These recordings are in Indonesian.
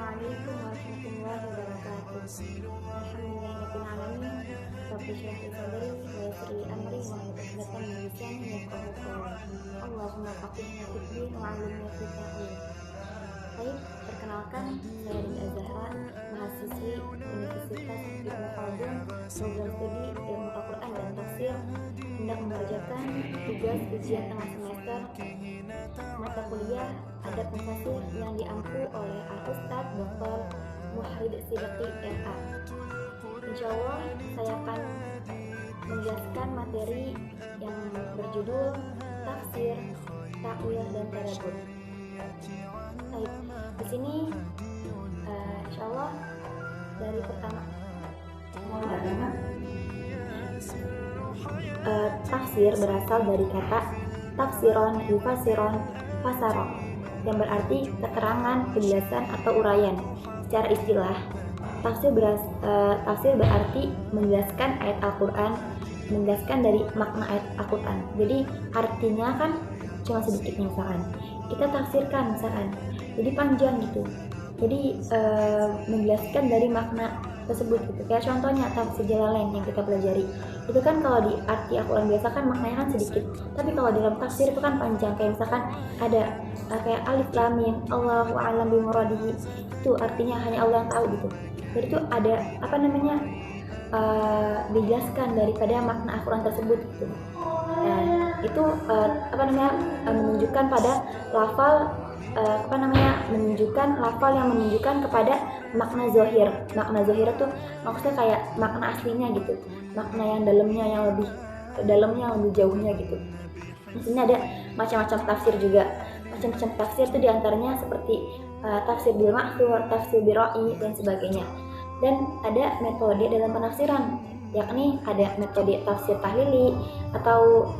Assalamualaikum warahmatullahi wabarakatuh. Alhamdulillahirobbilalamin. Rabbi shrah li sadri wa yassir li amri wa hlul 'uqdatam min lisani yafqahu qawli. Allahumma faqihna fid din wa 'allimna fid ta'wil. Baik, perkenalkan saya Dinda Zahra, mahasiswi Universitas Ibnu Khaldun, program studi Ilmu Al-Quran dan Tafsir, hendak mengerjakan tugas ujian tengah semester mata kuliah Adab Mufasir yang diampu oleh Al-Ustaz Dr. Muhrid Siddiqi MA. Insyaallah saya akan menjelaskan materi yang berjudul tafsir, takwil dan tadabbur. Baik, di sini insyaallah dari pertama tafsir berasal dari kata tafsiron, yufasiron, fasaron, yang berarti keterangan, penjelasan atau uraian. Secara istilah, tafsir berarti menjelaskan ayat Al-Quran, menjelaskan dari makna ayat Al-Quran. Jadi artinya kan cuma sedikit misalkan kita tafsirkan misalkan, jadi panjang gitu. Jadi menjelaskan dari makna tersebut gitu. Kayak contohnya tafsir Jalalain yang kita pelajari. Itu kan kalau di arti Al-Quran biasa kan maknanya kan sedikit. Tapi kalau dalam tafsir itu kan panjang. Kayak misalkan ada kayak alif lam mim, Allahu a'lam bimuradihi. Itu artinya hanya Allah yang tahu gitu. Jadi itu ada dijelaskan daripada makna Al-Quran tersebut gitu. Dan itu menunjukkan pada lafal menunjukkan lafal yang menunjukkan kepada makna zohir. Makna zohir itu maksudnya kayak makna aslinya gitu, makna yang dalamnya yang lebih jauhnya gitu. Di sini ada macam-macam tafsir juga. Macam-macam tafsir itu diantaranya seperti tafsir bil ma'thur, tafsir bil ra'i dan sebagainya. Dan ada metode dalam penafsiran, yakni ada metode tafsir tahlili atau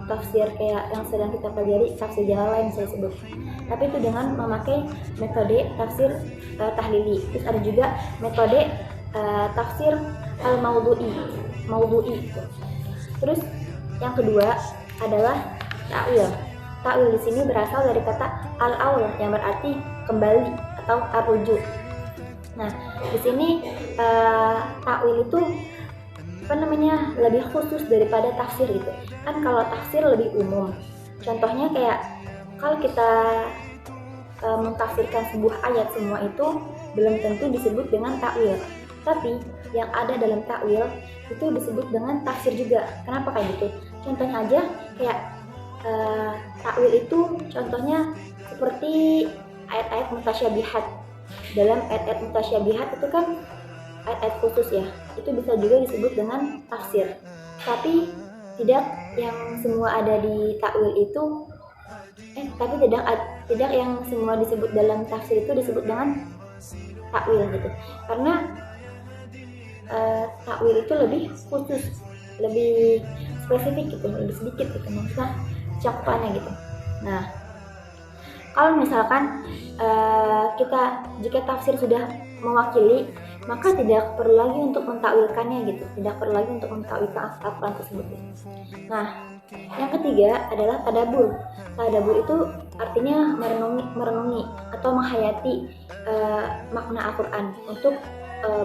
tafsir kayak yang sedang kita pelajari, tafsir Jalalain saya sebut. Tapi itu dengan memakai metode tafsir tahlili. Terus ada juga metode tafsir maudhu'i. Terus yang kedua adalah takwil. Takwil di sini berasal dari kata al-aul yang berarti kembali atau arruju. Nah, di sini takwil itu lebih khusus daripada tafsir gitu. Kan kalau tafsir lebih umum. Contohnya kayak kalau kita mentafsirkan sebuah ayat semua itu belum tentu disebut dengan takwil. Tapi yang ada dalam takwil itu disebut dengan tafsir juga. Kenapa kayak gitu? Contohnya aja kayak takwil itu contohnya seperti ayat-ayat mutasyabihat. Dalam ayat-ayat mutasyabihat itu kan ayat-ayat khusus ya, itu bisa juga disebut dengan tafsir. Tapi tidak yang semua ada di takwil itu tidak yang semua disebut dalam tafsir itu disebut dengan takwil gitu. Karena takwil itu lebih khusus, lebih spesifik gitu, lebih sedikit gitu maksudnya cakupannya gitu. Nah, kalau misalkan jika tafsir sudah mewakili, maka tidak perlu lagi untuk mentakwilkannya gitu, tidak perlu lagi untuk mentakwilkan Al-Quran tersebut. Nah, yang ketiga adalah tadabbur. Tadabbur itu artinya merenungi atau menghayati makna Al-Quran untuk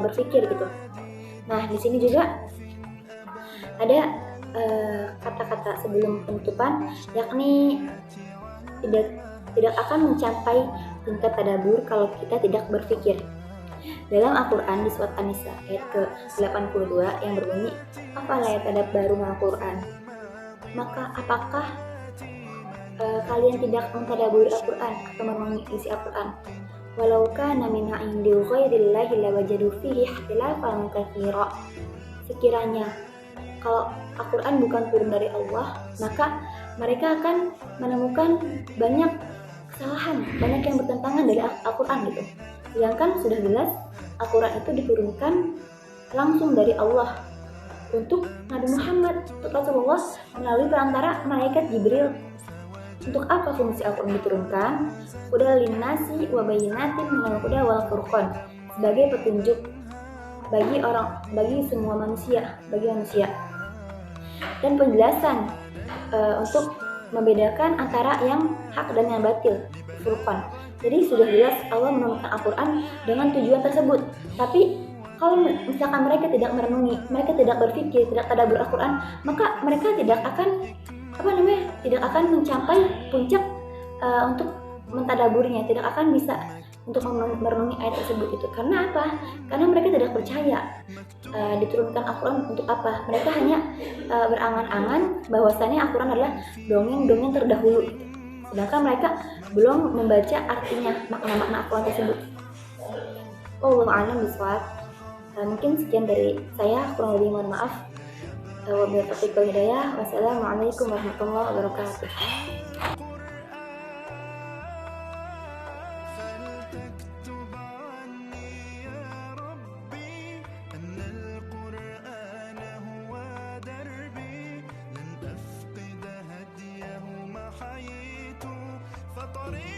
berpikir gitu. Nah, di sini juga ada kata-kata sebelum penutupan, yakni tidak akan mencapai tingkat tadabbur kalau kita tidak berpikir. Dalam Al-Quran di surat An-Nisa ayat ke-82 yang berbunyi, "Afala yatadabbaru al-Quran?" Maka apakah kalian tidak mentadabburi Al-Quran atau merenungi isi Al-Quran? Walau kana min 'indi ghairillahi lawajadu fihi ikhtilafan katsira. Sekiranya kalau Al-Quran bukan turun dari Allah, maka mereka akan menemukan banyak kesalahan, banyak yang bertentangan dari Al-Quran gitu. Sedangkan sudah jelas Al-Quran itu diturunkan langsung dari Allah untuk Nabi Muhammad, untuk Rasulullah melalui perantara malaikat Jibril. Untuk apa fungsi Al-Quran diturunkan? Hudan linnasi wa bayyinatin minal huda wal furqan, sebagai petunjuk bagi semua manusia, dan penjelasan untuk membedakan antara yang hak dan yang batil. Furqan. Jadi sudah jelas Allah menurunkan Al-Quran dengan tujuan tersebut. Tapi kalau misalkan mereka tidak merenungi, mereka tidak berpikir, tidak tadabbur Al-Quran, maka mereka tidak akan tidak akan mencapai puncak untuk mentadaburnya, tidak akan bisa untuk merenungi ayat tersebut itu. Karena apa? Karena mereka tidak percaya diturunkan Al-Quran untuk apa. Mereka hanya berangan-angan bahwasannya Al-Quran adalah dongeng-dongeng terdahulu, sedangkan mereka belum membaca artinya, makna-makna Al-Quran tersebut. Wallahu a'lam bishawab. Mungkin sekian dari saya, kurang lebih mohon maaf. Wabillahi taufiq wal hidayah. Wassalamualaikum warahmatullahi wabarakatuh. طريق